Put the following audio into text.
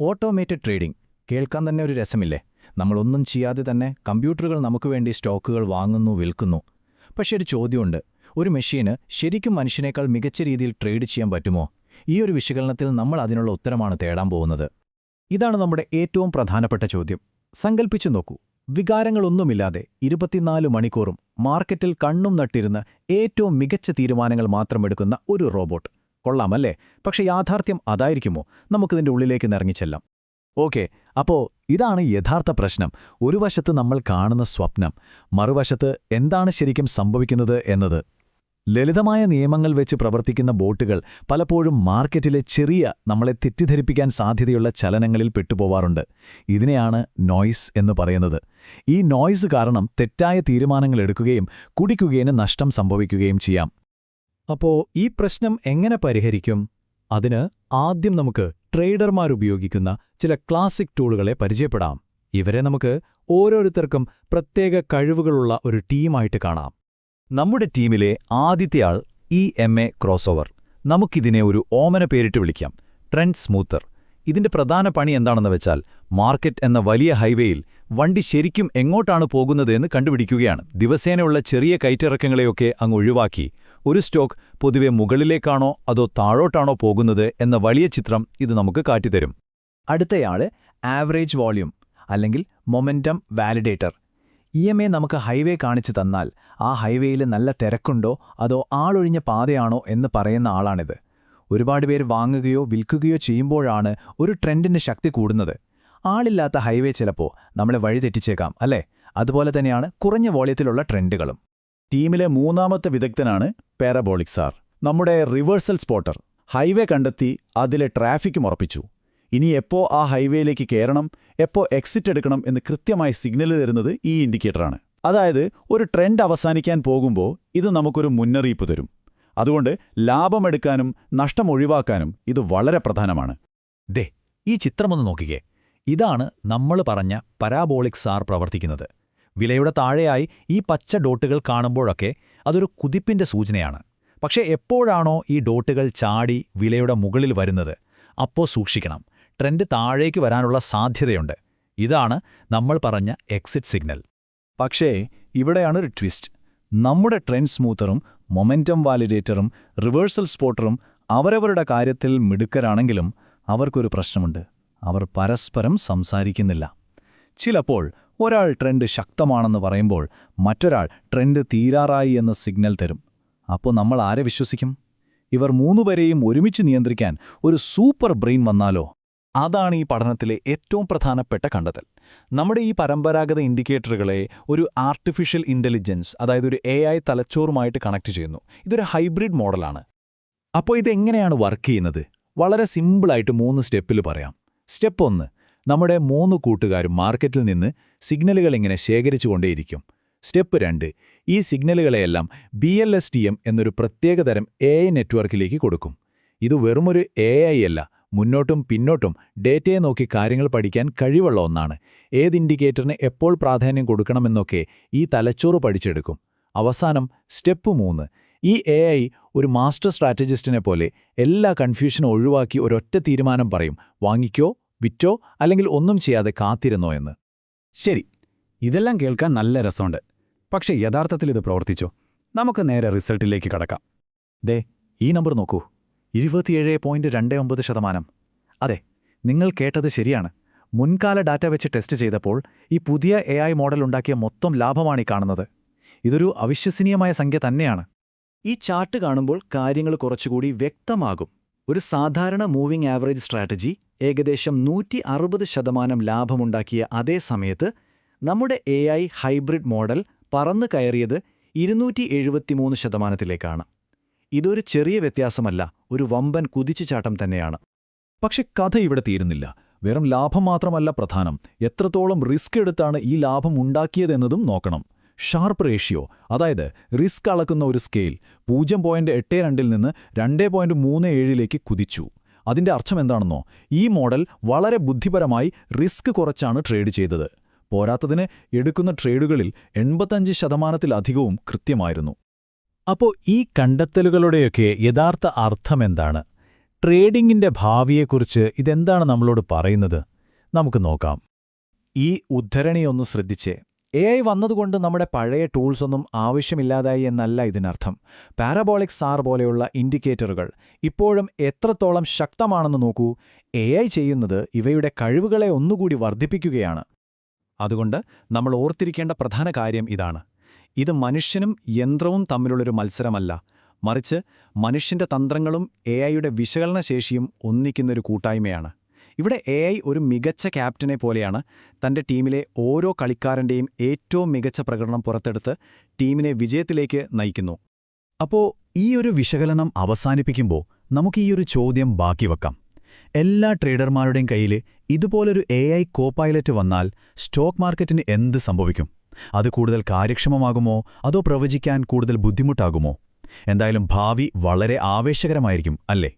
Automated trading കേൾക്കാൻ തന്നെ ഒരു രസമില്ലേ? നമ്മളൊന്നും ചെയ്യാതെ തന്നെ കമ്പ്യൂട്ടറുകൾ നമുക്ക് വേണ്ടി സ്റ്റോക്കുകൾ വാങ്ങുന്നു, വിൽക്കുന്നു. പക്ഷേ ഒരു ചോദ്യമുണ്ട്, ഒരു മെഷീന് ശരിക്കും മനുഷ്യനേക്കാൾ മികച്ച രീതിയിൽ ട്രേഡ് ചെയ്യാൻ പറ്റുമോ? ഈ ഒരു വിശകലനത്തിൽ നമ്മൾ അതിനുള്ള ഉത്തരമാണ് തേടാൻ പോകുന്നത്. ഇതാണ് നമ്മുടെ ഏറ്റവും പ്രധാനപ്പെട്ട ചോദ്യം. സങ്കൽപ്പിച്ചു നോക്കൂ, വികാരങ്ങളൊന്നുമില്ലാതെ 24 മണിക്കൂറും മാർക്കറ്റിൽ കണ്ണും നട്ടിരുന്ന് ഏറ്റവും മികച്ച തീരുമാനങ്ങൾ മാത്രമെടുക്കുന്ന ഒരു റോബോട്ട്. കൊള്ളാമല്ലേ? പക്ഷെ യാഥാർത്ഥ്യം അതായിരിക്കുമോ? നമുക്കിതിൻ്റെ ഉള്ളിലേക്ക് നിറങ്ങിച്ചെല്ലാം. ഓക്കെ, അപ്പോൾ ഇതാണ് യഥാർത്ഥ പ്രശ്നം. ഒരു വശത്ത് നമ്മൾ കാണുന്ന സ്വപ്നം, മറുവശത്ത് എന്താണ് ശരിക്കും സംഭവിക്കുന്നത് എന്നത്. ലളിതമായ നിയമങ്ങൾ വെച്ച് പ്രവർത്തിക്കുന്ന ബോട്ടുകൾ പലപ്പോഴും മാർക്കറ്റിലെ ചെറിയ, നമ്മളെ തെറ്റിദ്ധരിപ്പിക്കാൻ സാധ്യതയുള്ള ചലനങ്ങളിൽ പെട്ടുപോവാറുണ്ട്. ഇതിനെയാണ് നോയ്സ് എന്ന് പറയുന്നത്. ഈ നോയ്സ് കാരണം തെറ്റായ തീരുമാനങ്ങൾ എടുക്കുകയും കുടിക്കുകയും നഷ്ടം സംഭവിക്കുകയും ചെയ്യാം. അപ്പോൾ ഈ പ്രശ്നം എങ്ങനെ പരിഹരിക്കും? അതിന് ആദ്യം നമുക്ക് ട്രേഡർമാരുപയോഗിക്കുന്ന ചില ക്ലാസിക് ടൂളുകളെ പരിചയപ്പെടാം. ഇവരെ നമുക്ക് ഓരോരുത്തർക്കും പ്രത്യേക കഴിവുകളുള്ള ഒരു ടീമായിട്ട് കാണാം. നമ്മുടെ ടീമിലെ ആദ്യത്തെയാൾ EMA ക്രോസ്ഓവർ. നമുക്കിതിനെ ഒരു ഓമന പേരിട്ട് വിളിക്കാം, ട്രെൻഡ് സ്മൂത്തർ. ഇതിന്റെ പ്രധാന പണി എന്താണെന്ന് വെച്ചാൽ, മാർക്കറ്റ് എന്ന വലിയ ഹൈവേയിൽ വണ്ടി ശരിക്കും എങ്ങോട്ടാണ് പോകുന്നതെന്ന് കണ്ടുപിടിക്കുകയാണ്. ദിവസേനയുള്ള ചെറിയ കയറ്റിറക്കങ്ങളെയൊക്കെ അങ്ങ് ഒഴിവാക്കി ഒരു സ്റ്റോക്ക് പൊതുവെ മുകളിലേക്കാണോ അതോ താഴോട്ടാണോ പോകുന്നത് എന്ന വലിയ ചിത്രം ഇത് നമുക്ക് കാട്ടിത്തരും. അടുത്തയാള് ആവറേജ് വോള്യൂം അല്ലെങ്കിൽ മൊമെന്റം വാലിഡേറ്റർ. EMA നമുക്ക് ഹൈവേ കാണിച്ചു തന്നാൽ ആ ഹൈവേയിൽ നല്ല തിരക്കുണ്ടോ അതോ ആളൊഴിഞ്ഞ പാതയാണോ എന്ന് പറയുന്ന ആളാണിത്. ഒരുപാട് പേര് വാങ്ങുകയോ വിൽക്കുകയോ ചെയ്യുമ്പോഴാണ് ഒരു ട്രെൻഡിന്റെ ശക്തി കൂടുന്നത്. ആളില്ലാത്ത ഹൈവേ ചിലപ്പോൾ നമ്മളെ വഴിതെറ്റിച്ചേക്കാം, അല്ലേ? അതുപോലെ തന്നെയാണ് കുറഞ്ഞ വോള്യത്തിലുള്ള ട്രെൻഡുകളും. ടീമിലെ മൂന്നാമത്തെ വിദഗ്ധനാണ് പാരബോളിക് സാർ, നമ്മുടെ റിവേഴ്സൽ സ്പോട്ടർ. ഹൈവേ കണ്ടെത്തി അതിലെ ട്രാഫിക്കും ഉറപ്പിച്ചു. ഇനി എപ്പോ ആ ഹൈവേയിലേക്ക് കയറണം, എപ്പോ എക്സിറ്റ് എടുക്കണം എന്ന് കൃത്യമായി സിഗ്നൽ തരുന്നത് ഈ ഇൻഡിക്കേറ്ററാണ്. അതായത് ഒരു ട്രെൻഡ് അവസാനിക്കാൻ പോകുമ്പോൾ ഇത് നമുക്കൊരു മുന്നറിയിപ്പ് തരും. അതുകൊണ്ട് ലാഭമെടുക്കാനും നഷ്ടം ഒഴിവാക്കാനും ഇത് വളരെ പ്രധാനമാണ്. ദേ, ഈ ചിത്രമൊന്ന് നോക്കിക്കേ. ഇതാണ് നമ്മൾ പറഞ്ഞ പരാബോളിക് സാർ പ്രവർത്തിക്കുന്നത്. വിലയുടെ താഴെയായി ഈ പച്ച ഡോട്ടുകൾ കാണുമ്പോഴൊക്കെ അതൊരു കുതിപ്പിന്റെ സൂചനയാണ്. പക്ഷേ എപ്പോഴാണോ ഈ ഡോട്ടുകൾ ചാടി വിലയുടെ മുകളിൽ വരുന്നത്, അപ്പോൾ സൂക്ഷിക്കണം, ട്രെൻഡ് താഴേക്ക് വരാനുള്ള സാധ്യതയുണ്ട്. ഇതാണ് നമ്മൾ പറഞ്ഞ എക്സിറ്റ് സിഗ്നൽ. പക്ഷേ ഇവിടെയാണൊരു ട്വിസ്റ്റ്. നമ്മുടെ ട്രെൻഡ് സ്മൂത്തറും മൊമെന്റം വാലിഡേറ്ററും റിവേഴ്സൽ സ്പോട്ടറും അവരവരുടെ കാര്യത്തിൽ മിടുക്കരാണെങ്കിലും അവർക്കൊരു പ്രശ്നമുണ്ട്. അവർ പരസ്പരം സംസാരിക്കുന്നില്ല. ചിലപ്പോൾ ഒരാൾ ട്രെൻഡ് ശക്തമാണെന്ന് പറയുമ്പോൾ മറ്റൊരാൾ ട്രെൻഡ് തീരാറായി എന്ന സിഗ്നൽ തരും. അപ്പോൾ നമ്മൾ ആരെ വിശ്വസിക്കും? ഇവർ മൂന്നുപേരെയും ഒരുമിച്ച് നിയന്ത്രിക്കാൻ ഒരു സൂപ്പർ ബ്രെയിൻ വന്നാലോ? അതാണ് ഈ പഠനത്തിലെ ഏറ്റവും പ്രധാനപ്പെട്ട കണ്ടെത്തൽ. നമ്മുടെ ഈ പരമ്പരാഗത ഇൻഡിക്കേറ്ററുകളെ ഒരു ആർട്ടിഫിഷ്യൽ ഇൻ്റലിജൻസ്, അതായത് ഒരു AI തലച്ചോറുമായിട്ട് കണക്ട് ചെയ്യുന്നു. ഇതൊരു ഹൈബ്രിഡ് മോഡലാണ്. അപ്പോൾ ഇതെങ്ങനെയാണ് വർക്ക് ചെയ്യുന്നത്? വളരെ സിമ്പിളായിട്ട് 3 സ്റ്റെപ്പിൽ പറയാം. സ്റ്റെപ്പ് 1, നമ്മുടെ 3 കൂട്ടുകാരും മാർക്കറ്റിൽ നിന്ന് സിഗ്നലുകൾ ഇങ്ങനെ ശേഖരിച്ചുകൊണ്ടേയിരിക്കും. സ്റ്റെപ്പ് 2, ഈ സിഗ്നലുകളെയെല്ലാം BLSTM എന്നൊരു പ്രത്യേകതരം AI നെറ്റ്വർക്കിലേക്ക് കൊടുക്കും. ഇത് വെറുമൊരു AI അല്ല, മുന്നോട്ടും പിന്നോട്ടും ഡേറ്റയെ നോക്കി കാര്യങ്ങൾ പഠിക്കാൻ കഴിവുള്ള ഒന്നാണ്. ഏത് ഇൻഡിക്കേറ്ററിന് എപ്പോൾ പ്രാധാന്യം കൊടുക്കണമെന്നൊക്കെ ഈ തലച്ചോറ് പഠിച്ചെടുക്കും. അവസാനം സ്റ്റെപ്പ് 3, ഈ AI ഒരു മാസ്റ്റർ സ്ട്രാറ്റജിസ്റ്റിനെ പോലെ എല്ലാ കൺഫ്യൂഷനും ഒഴിവാക്കി ഒരൊറ്റ തീരുമാനം പറയും: വാങ്ങിക്കോ, വിറ്റോ, അല്ലെങ്കിൽ ഒന്നും ചെയ്യാതെ കാത്തിരുന്നോ എന്ന്. ശരി, ഇതെല്ലാം കേൾക്കാൻ നല്ല രസമുണ്ട്. പക്ഷേ യഥാർത്ഥത്തിൽ ഇത് പ്രവർത്തിച്ചോ? നമുക്ക് നേരെ റിസൾട്ടിലേക്ക് കടക്കാം. ദേ, ഈ നമ്പർ നോക്കൂ, 27.29%. അതെ, നിങ്ങൾ കേട്ടത് ശരിയാണ്. മുൻകാല ഡാറ്റ വെച്ച് ടെസ്റ്റ് ചെയ്തപ്പോൾ ഈ പുതിയ AI മോഡൽ ഉണ്ടാക്കിയ മൊത്തം ലാഭമാണ് ഈ കാണുന്നത്. ഇതൊരു അവിശ്വസനീയമായ സംഖ്യ തന്നെയാണ്. ഈ ചാർട്ട് കാണുമ്പോൾ കാര്യങ്ങൾ കുറച്ചുകൂടി വ്യക്തമാകും. ഒരു സാധാരണ മൂവിംഗ് ആവറേജ് സ്ട്രാറ്റജി ഏകദേശം 160% ലാഭമുണ്ടാക്കിയ അതേ സമയത്ത് നമ്മുടെ AI ഹൈബ്രിഡ് മോഡൽ പറന്നു കയറിയത് 273%. ഇതൊരു ചെറിയ വ്യത്യാസമല്ല, ഒരു വമ്പൻ കുതിച്ചുചാട്ടം തന്നെയാണ്. പക്ഷെ കഥ ഇവിടെ തീരുന്നില്ല. വെറും ലാഭം മാത്രമല്ല പ്രധാനം, എത്രത്തോളം റിസ്ക് എടുത്താണ് ഈ ലാഭം ഉണ്ടാക്കിയതെന്നതും നോക്കണം. ഷാർപ്പ് റേഷ്യോ, അതായത് റിസ്ക് അളക്കുന്ന ഒരു സ്കെയിൽ 0.82 നിന്ന് 2.37 കുതിച്ചു. അതിന്റെ അർത്ഥം എന്താണെന്നോ? ഈ മോഡൽ വളരെ ബുദ്ധിപരമായി റിസ്ക് കുറച്ചാണ് ട്രേഡ് ചെയ്തത്. പോരാത്തതിന് എടുക്കുന്ന ട്രേഡുകളിൽ 85%-ലധികവും കൃത്യമായിരുന്നു. അപ്പോൾ ഈ കണ്ടെത്തലുകളുടെയൊക്കെ യഥാർത്ഥ അർത്ഥമെന്താണ്? ട്രേഡിംഗിന്റെ ഭാവിയെക്കുറിച്ച് ഇതെന്താണ് നമ്മളോട് പറയുന്നത്? നമുക്ക് നോക്കാം. ഈ ഉദ്ധരണിയൊന്ന് ശ്രദ്ധിച്ചേ. AI വന്നതുകൊണ്ട് നമ്മുടെ പഴയ ടൂൾസൊന്നും ആവശ്യമില്ലാതായി എന്നല്ല ഇതിനർത്ഥം. പാരബോളിക് സാർ പോലെയുള്ള ഇൻഡിക്കേറ്ററുകൾ ഇപ്പോഴും എത്രത്തോളം ശക്തമാണെന്ന് നോക്കൂ. AI ചെയ്യുന്നത് ഇവയുടെ കഴിവുകളെ ഒന്നുകൂടി വർദ്ധിപ്പിക്കുകയാണ്. അതുകൊണ്ട് നമ്മൾ ഓർത്തിരിക്കേണ്ട പ്രധാന കാര്യം ഇതാണ്. ഇത് മനുഷ്യനും യന്ത്രവും തമ്മിലുള്ളൊരു മത്സരമല്ല, മറിച്ച് മനുഷ്യന്റെ തന്ത്രങ്ങളും AIയുടെ വിശകലനശേഷിയും ഒന്നിക്കുന്നൊരു കൂട്ടായ്മയാണ്. ഇവിടെ AI ഒരു മികച്ച ക്യാപ്റ്റനെ പോലെയാണ്. തന്റെ ടീമിലെ ഓരോ കളിക്കാരന്റെയും ഏറ്റവും മികച്ച പ്രകടനം പുറത്തെടുത്ത് ടീമിനെ വിജയത്തിലേക്ക് നയിക്കുന്നു. അപ്പോ ഈ ഒരു വിശകലനം അവസാനിപ്പിക്കുമ്പോൾ നമുക്ക് ഈ ഒരു ചോദ്യം ബാക്കി വെക്കാം. എല്ലാ ട്രേഡർമാരുടെയും കയ്യിൽ ഇതുപോലൊരു AI കോപൈലറ്റ് വന്നാൽ സ്റ്റോക്ക് മാർക്കറ്റിന് എന്ത് സംഭവിക്കും? അത് കൂടുതൽ കാര്യക്ഷമമാകുമോ, അതോ പ്രവചിക്കാൻ കൂടുതൽ ബുദ്ധിമുട്ടാകുമോ? എന്തായാലും ഭാവി വളരെ ആവേശകരമായിരിക്കും, അല്ലേ?